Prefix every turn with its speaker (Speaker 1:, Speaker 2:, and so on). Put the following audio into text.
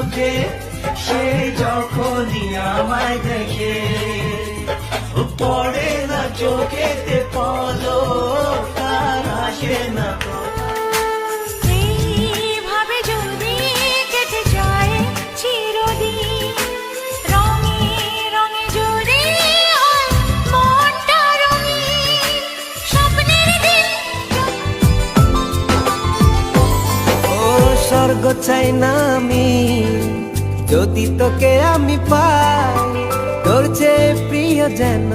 Speaker 1: চোখে, সে যখনই আমায় দেখে, পড়ে না চোখেতে পলক, তার আসে না তো।
Speaker 2: এইভাবে যদি কেটে যায় চিরদিন, রঙে রঙে যদি হয় মনটা রঙিন, স্বপ্নের দিন।
Speaker 3: ও স্বর্গ চাই না আমি, যদি তোকে আমি পাই, তোর চেয়ে প্রিয় যেন